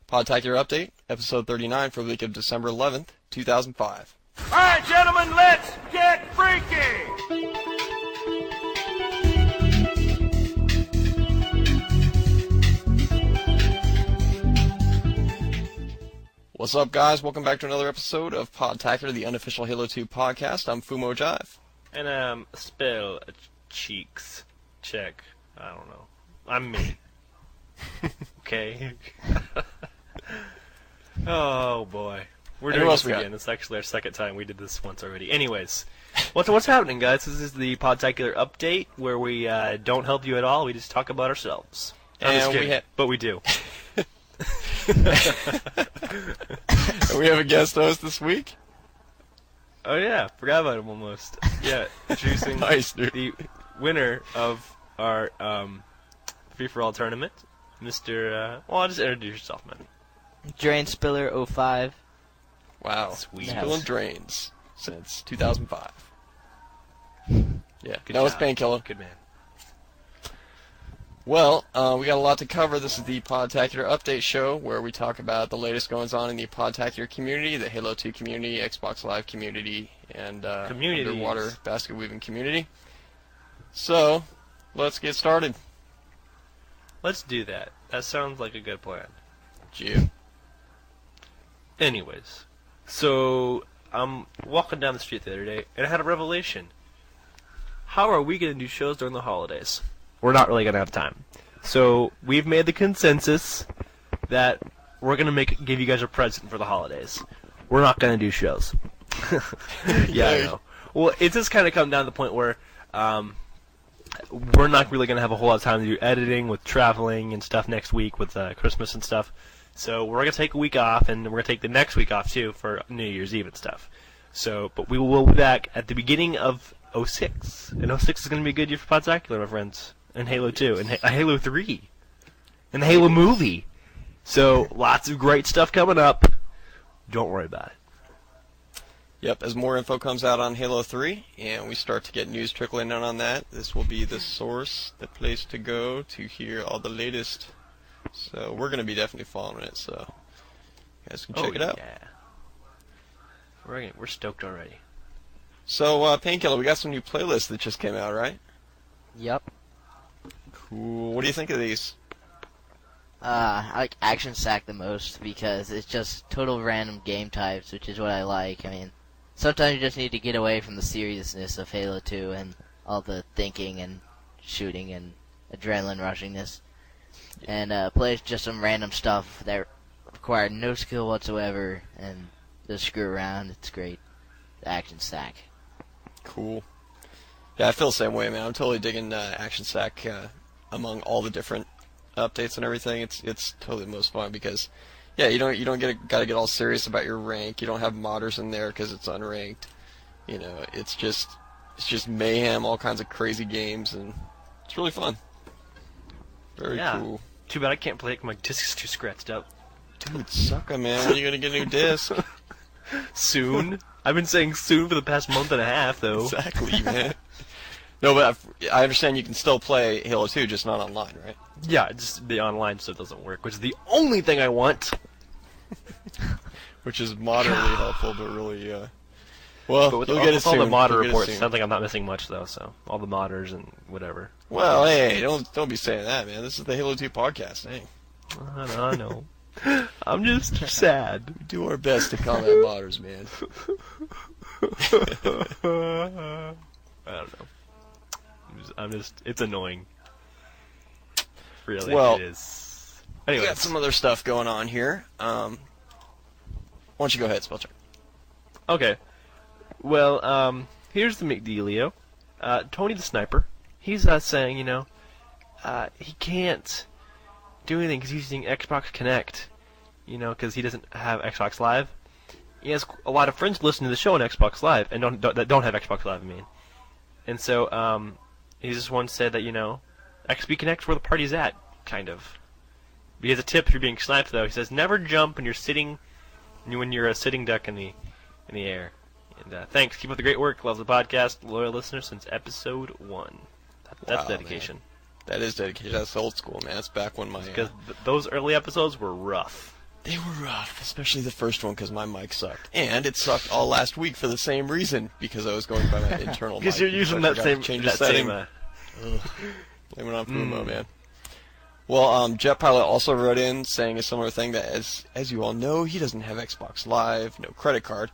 Podtacular Update, Episode 39 for the week of December 11th, 2005. All right, gentlemen, let's get freaky! What's up, guys? Welcome back to another episode of Podtacular, the unofficial Halo 2 podcast. I'm Fumo Jive. And SpelChek. I don't know. I'm me. Okay. Oh boy, we're doing this again. It's actually our second time. We did this once already. Anyways, what's happening, guys? This is the Podtacular update where we don't help you at all. We just talk about ourselves. I'm just kidding, but we do. We have a guest host this week. Oh yeah, forgot about him almost. Yeah, introducing the winner of our free-for-all tournament, Mr. Well, just introduce yourself, man. SpelChek 05. Wow, sweet. Spilling drains since 2005. Yeah, good that was job. Painkiller. Good man. Well, we got a lot to cover. This is the Podtacular Update Show, where we talk about the latest goings-on in the Podtacular community, the Halo 2 community, Xbox Live community, and underwater basket weaving community. So, let's get started. Let's do that. That sounds like a good plan. Gee. Anyways, so I'm walking down the street the other day, and I had a revelation. How are we going to do shows during the holidays? We're not really going to have time. So we've made the consensus that we're going to give you guys a present for the holidays. We're not going to do shows. Yeah, I know. Well, it's just kind of come down to the point where we're not really going to have a whole lot of time to do editing with traveling and stuff next week with Christmas and stuff. So we're going to take a week off, and we're going to take the next week off, too, for New Year's Eve and stuff. So, but we will be back at the beginning of 06. And 06 is going to be a good year for Podtacular, my friends. And Halo 2, and Halo 3. And the Halo movie. So, lots of great stuff coming up. Don't worry about it. Yep, as more info comes out on Halo 3, and we start to get news trickling in on that, this will be the source, the place to go to hear all the latest. So we're going to be definitely following it, so you guys can check it out. Yeah. We're stoked already. So, Painkiller, we got some new playlists that just came out, right? Yep. Cool. What do you think of these? I like Action Sack the most because it's just total random game types, which is what I like. I mean, sometimes you just need to get away from the seriousness of Halo 2 and all the thinking and shooting and adrenaline rushingness. And play just some random stuff that require no skill whatsoever and just screw around. It's great. The Action Sack. Cool. Yeah, I feel the same way, man. I'm totally digging Action Sack among all the different updates and everything. It's totally the most fun because, yeah, you don't gotta get all serious about your rank. You don't have modders in there because it's unranked. You know, it's just mayhem, all kinds of crazy games, and it's really fun. Very cool. Too bad I can't play it because my disc is too scratched up. Dude, sucker, man. When are you gonna get a new disc? Soon. I've been saying soon for the past month and a half, though. Exactly, man. No, but I understand you can still play Halo 2, just not online, right? Yeah, just the online stuff doesn't work, which is the only thing I want. Which is moderately helpful, but really, well, but with you'll get it soon. All the modder reports, it sounds like I'm not missing much, though, so all the modders and whatever. Well, hey, don't be saying that, man. This is the Halo 2 podcast, hey. I know. I'm just sad. We do our best to combat modders, man. I don't know. I'm just, it's annoying. Really, well, it is. Anyway, we got some other stuff going on here. Why don't you go ahead, SpelChek? Okay. Well, here's the McDealio. Tony the Sniper. He's saying, he can't do anything because he's using Xbox Connect. Because he doesn't have Xbox Live. He has a lot of friends listening to the show on Xbox Live and that don't have Xbox Live. And so he just once said that XB Connect's where the party's at, kind of. But he has a tip if you're being sniped, though. He says never jump when you're a sitting duck in the air. And thanks. Keep up the great work. Love the podcast. Loyal listener since episode 1. That's dedication. Man. That is dedication. That's old school, man. That's back when my... Because those early episodes were rough. They were rough, especially the first one because my mic sucked. And it sucked all last week for the same reason, because I was going by my internal mic. Because you're using that same setting. Blame it on Fumo, man. Well, Jet Pilot also wrote in saying a similar thing, that as you all know, he doesn't have Xbox Live, no credit card.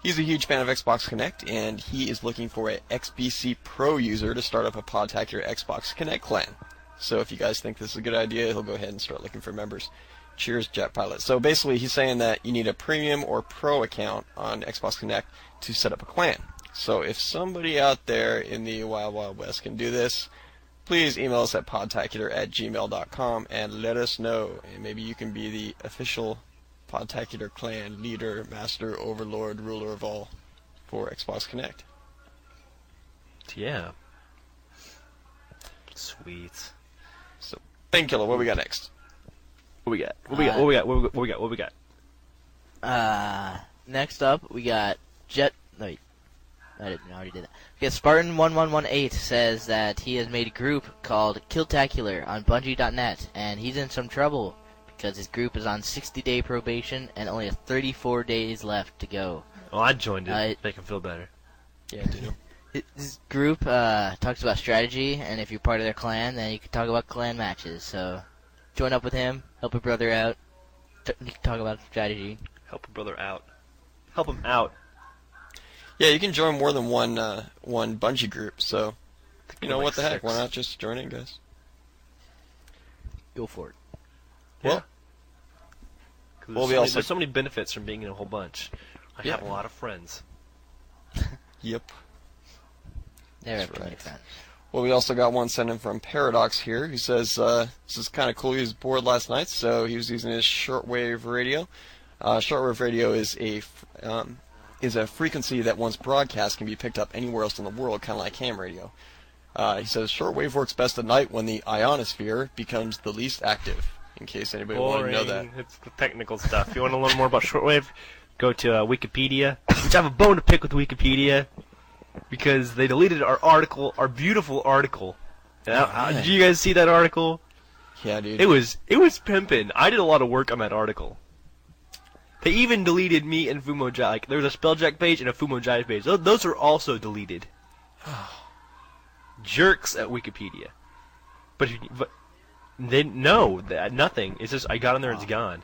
He's a huge fan of Xbox Connect, and he is looking for an XBC Pro user to start up a Podtacular Xbox Connect clan. So if you guys think this is a good idea, he'll go ahead and start looking for members. Cheers, Jet Pilot. So basically, he's saying that you need a premium or pro account on Xbox Connect to set up a clan. So if somebody out there in the Wild Wild West can do this, please email us at podtacular@gmail.com and let us know. And maybe you can be the official Podtacular clan leader, master, overlord, ruler of all for Xbox Connect. Yeah. Sweet. So, Painkiller, what we got next? What we got? What we got? Next up, we got I already did that. We got Spartan1118 says that he has made a group called Killtacular on Bungie.net, and he's in some trouble because his group is on 60-day probation and only has 34 days left to go. Oh, I joined it. Make him feel better. Yeah, dude. This group talks about strategy, and if you're part of their clan, then you can talk about clan matches. So join up with him, help a brother out, you can talk about strategy. Help a brother out. Help him out. Yeah, you can join more than one Bungie group, so you know what the heck? Why not just join in, guys? Go for it. Well, there's so many benefits from being in a whole bunch. I have a lot of friends. Yep. Never have too many friends. Well, we also got one sent in from Paradox here, who says this is kind of cool. He was bored last night, so he was using his shortwave radio. Shortwave radio is a frequency that once broadcast can be picked up anywhere else in the world, kind of like ham radio. He says shortwave works best at night when the ionosphere becomes the least active, in case anybody wanted to know that. It's the technical stuff. If you want to learn more about shortwave, go to Wikipedia, which I have a bone to pick with Wikipedia, because they deleted our article, our beautiful article. Did you guys see that article? Yeah, dude. It was pimpin'. I did a lot of work on that article. They even deleted me and Fumo Jive. Like, there's a SpelChek page and a Fumo Jive page. Those are also deleted. Jerks at Wikipedia. But they know that nothing. It's just I got on there, it's gone.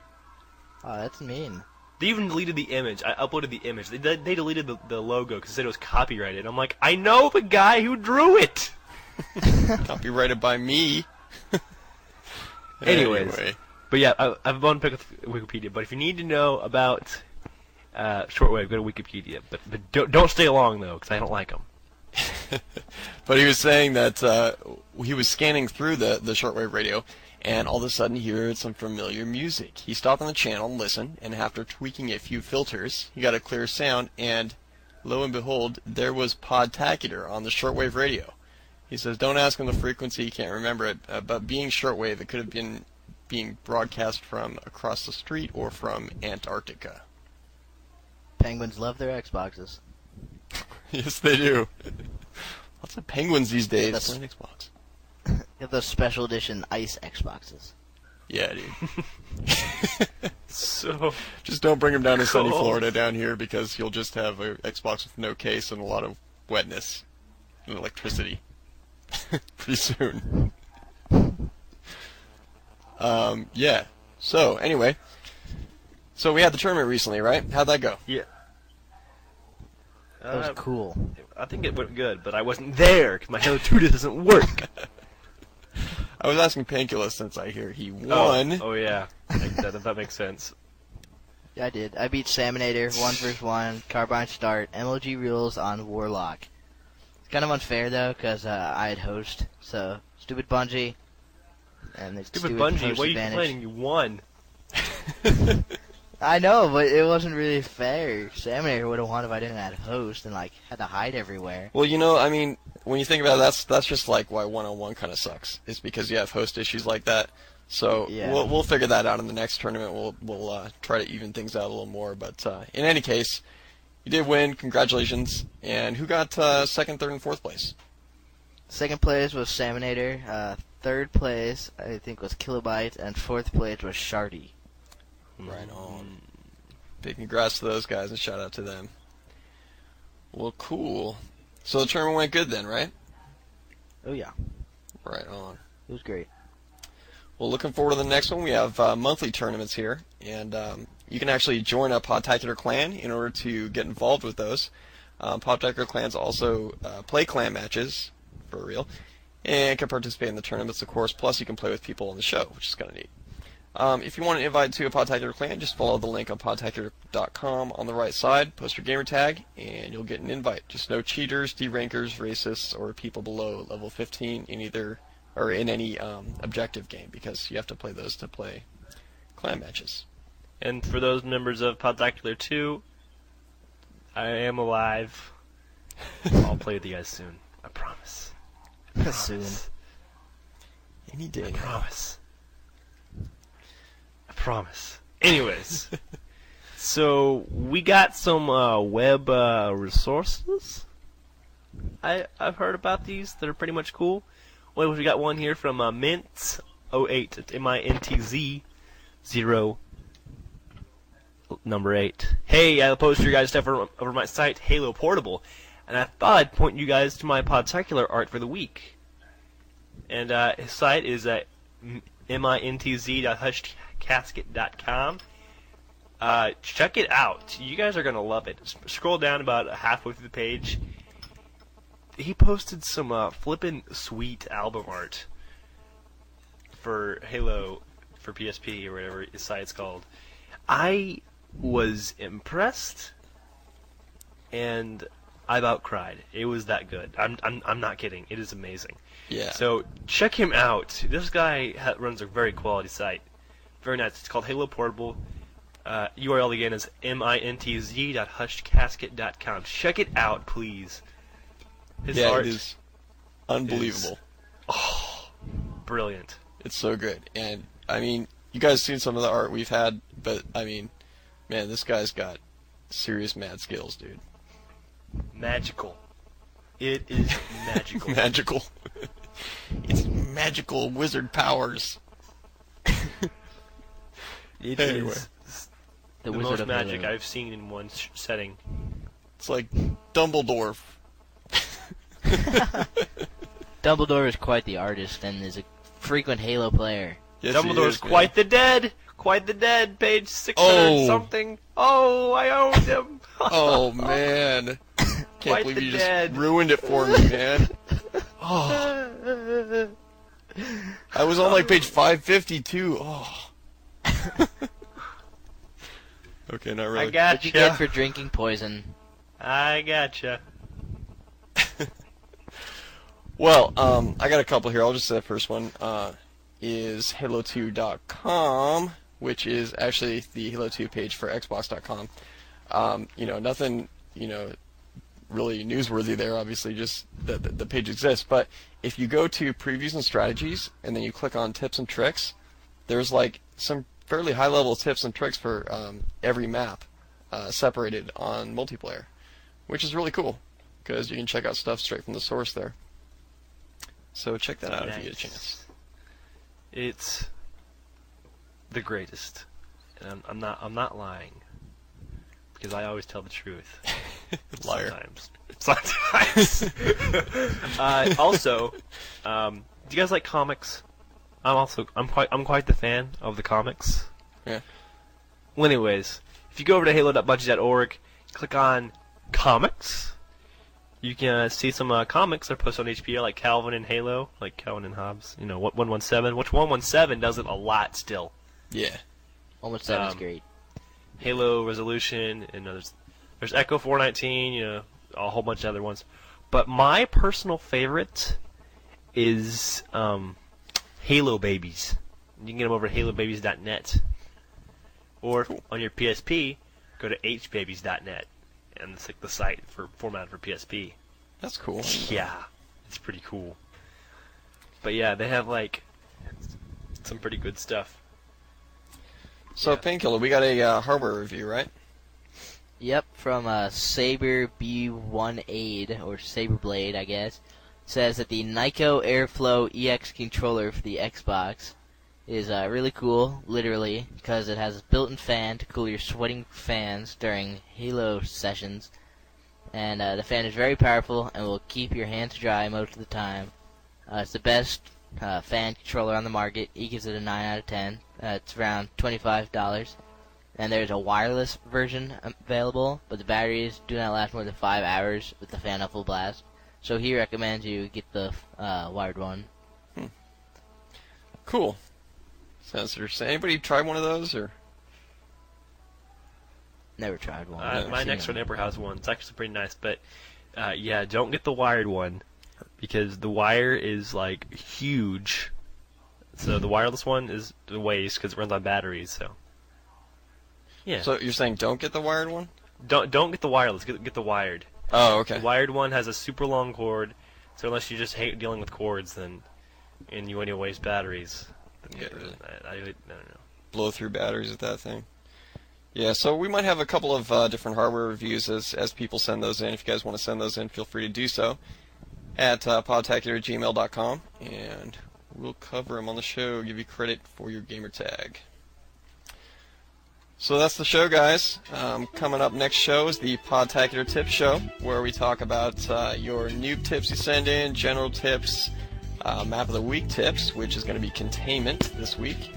Oh, that's mean. They even deleted the image. I uploaded the image. They deleted the logo because they said it was copyrighted. I'm like, I know the guy who drew it. Copyrighted by me. Anyways. Anyway. But yeah, I have a bone to pick with Wikipedia. But if you need to know about shortwave, go to Wikipedia. But don't stay long, though, because I don't like them. But he was saying that he was scanning through the shortwave radio, and all of a sudden he heard some familiar music. He stopped on the channel and listened, and after tweaking a few filters, he got a clear sound, and lo and behold, there was Podtacular on the shortwave radio. He says, don't ask him the frequency, he can't remember it, but being shortwave, it could have been being broadcast from across the street or from Antarctica. Penguins love their Xboxes. Yes, they do. Lots of penguins these days playing Xbox. Get those special edition ice Xboxes. Yeah, dude. So just don't bring them down to sunny Florida down here, because you'll just have an Xbox with no case and a lot of wetness and electricity pretty soon. Yeah. So, anyway. So, we had the tournament recently, right? How'd that go? Yeah. That was cool. I think it went good, but I wasn't there because my Halo 2 doesn't work. I was asking Painkiller since I hear he won. Oh yeah. That makes sense. Yeah, I did. I beat Salmonator 1 vs 1, Carbine Start, MLG Rules on Warlock. It's kind of unfair, though, because I had host, so stupid Bungie. And stupid Bungie, what are you complaining? You won. I know, but it wasn't really fair. Salmonator would have won if I didn't have host and had to hide everywhere. Well, you know, I mean, when you think about it, that's just like why one-on-one kind of sucks. It's because you have host issues like that. So yeah. we'll figure that out in the next tournament. We'll try to even things out a little more. But in any case, you did win. Congratulations. And who got second, third, and fourth place? Second place was Salmonator. Third place, I think, was Kilobyte, and fourth place was Shardy. Right on. Big congrats to those guys and shout out to them. Well, cool. So the tournament went good then, right? Oh yeah, Right on. it was great. Well, looking forward to the next one. We have monthly tournaments here, and you can actually join a Podtacular clan in order to get involved with those. Podtacular clans also play clan matches, for real, and can participate in the tournaments, of course. Plus, you can play with people on the show, which is kind of neat. If you want to invite to a Podtacular clan, just follow the link on podtacular.com on the right side, post your gamer tag, and you'll get an invite. Just no cheaters, derankers, racists, or people below level 15 in either or in any objective game, because you have to play those to play clan matches. And for those members of Podtacular 2, I am alive. I'll play with you guys soon. I promise. Soon. Any day I now. promise. I promise. Anyways, so we got some web resources. I've heard about these. They're pretty much cool. Well, we got one here from Mintz 08. It's MINTZ 0 number 8. Hey, I posted your guys' stuff over my site, Halo Portable, and I thought I'd point you guys to my Podtacular art for the week. And his site is at mintz.hushedcasket.com. Check it out. You guys are going to love it. Scroll down about halfway through the page. He posted some flippin' sweet album art for Halo for PSP or whatever his site's called. I was impressed, and I about cried. It was that good. I'm not kidding. It is amazing. Yeah. So check him out. This guy runs a very quality site. Very nice. It's called Halo Portable. URL again is mintz.hushedcasket.com. Check it out, please. His art it is unbelievable. Brilliant. It's so good. And, I mean, you guys seen some of the art we've had, but, I mean, man, this guy's got serious mad skills, dude. Magical. It is magical. Magical. It's magical wizard powers. It Anyway. is The the Wizard most of magic Halo. I've seen in one setting. It's like Dumbledore. Dumbledore is quite the artist and is a frequent Halo player. Yes, he Dumbledore's is, man. quite the dead. Quite the dead. Page 600 Oh. something. Oh, I owned him. Oh, man. Can't Quite believe the you dead. just ruined it for me, man. Oh, I was on like page 552. Oh. Okay, not really. I gotcha. What'd you get for drinking poison? I gotcha. Well, I got a couple here. I'll just say the first one is Halo2.com, which is actually the Halo 2 page for Xbox.com. Nothing, really newsworthy there, obviously, just the page exists. But if you go to previews and strategies, and then you click on tips and tricks, there's like some fairly high-level tips and tricks for every map separated on multiplayer, which is really cool, because you can check out stuff straight from the source there. So check that out if you get a chance. It's the greatest, and I'm not lying, because I always tell the truth. Liar. Sometimes. Also, do you guys like comics? I'm quite the fan of the comics. Yeah. Well, anyways, if you go over to halo.budgie.org, click on comics. You can see some comics that are posted on HBO, like Calvin and Halo, like Calvin and Hobbes. 117, which 117 does it a lot still. Yeah. Almost sounds great. Halo Resolution, and there's Echo 419, a whole bunch of other ones. But my personal favorite is Halo Babies. You can get them over at halobabies.net. Or on your PSP, go to hbabies.net. And it's like the site formatted for PSP. That's cool. Yeah, it's pretty cool. But yeah, they have like some pretty good stuff. So, Yeah. Painkiller, we got a hardware review, right? Yep, from Saber B1 Aid, or Saber Blade, I guess. Says that the Nyko Airflow EX controller for the Xbox is really cool, literally, because it has a built-in fan to cool your sweating fans during Halo sessions. And the fan is very powerful and will keep your hands dry most of the time. It's the best fan controller on the market. He gives it a 9 out of 10. It's around $25. And there's a wireless version available, but the batteries do not last more than 5 hours with the fan at full blast. So he recommends you get the wired one. Cool. Sounds interesting. Anybody try one of those, or? Never tried one. My next door neighbor has one. It's actually pretty nice, but yeah, don't get the wired one because the wire is like huge. So the wireless one is the waste because it runs on batteries. So yeah. So you're saying don't get the wired one? Don't get the wireless. Get the wired. Oh, okay. The wired one has a super long cord, so unless you just hate dealing with cords, then and you want to waste batteries, then Yeah, really. I don't know. Blow through batteries with that thing. Yeah, so we might have a couple of different hardware reviews as people send those in. If you guys want to send those in, feel free to do so at podtacular@gmail.com, and we'll cover them on the show, give you credit for your gamer tag. So that's the show, guys. Coming up next show is the Podtacular Tips Show, where we talk about your noob tips you send in, general tips, map of the week tips, which is going to be containment this week,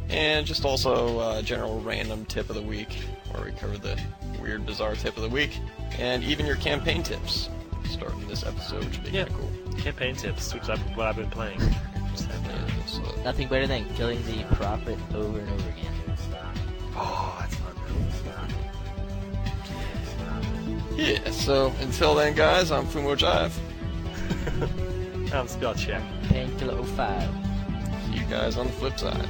and just also general random tip of the week, where we cover the weird, bizarre tip of the week, and even your campaign tips, starting this episode, which would be kind of cool. Campaign tips, which is what I've been playing. Yeah, so, Nothing better than killing the prophet over and over again. Oh, that's fun. yeah, so until then, guys, I'm Fumo Jive. I'm SpelChek. Painkilla05. See you guys on the flip side.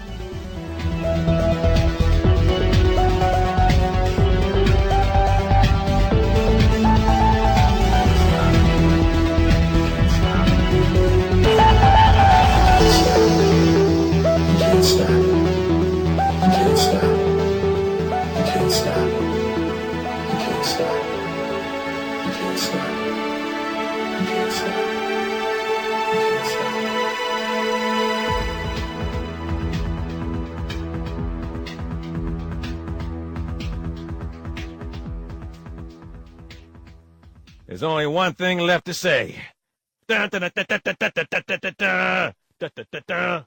Can't stop. Can't stop. Can't stop. Can't stop. Can't stop. Can't stop. Can't stop. There's only one thing left to say. Dun, dun, dun, dun, dun, dun, dun, dun, dun, dun, dun, dun, dun, dun.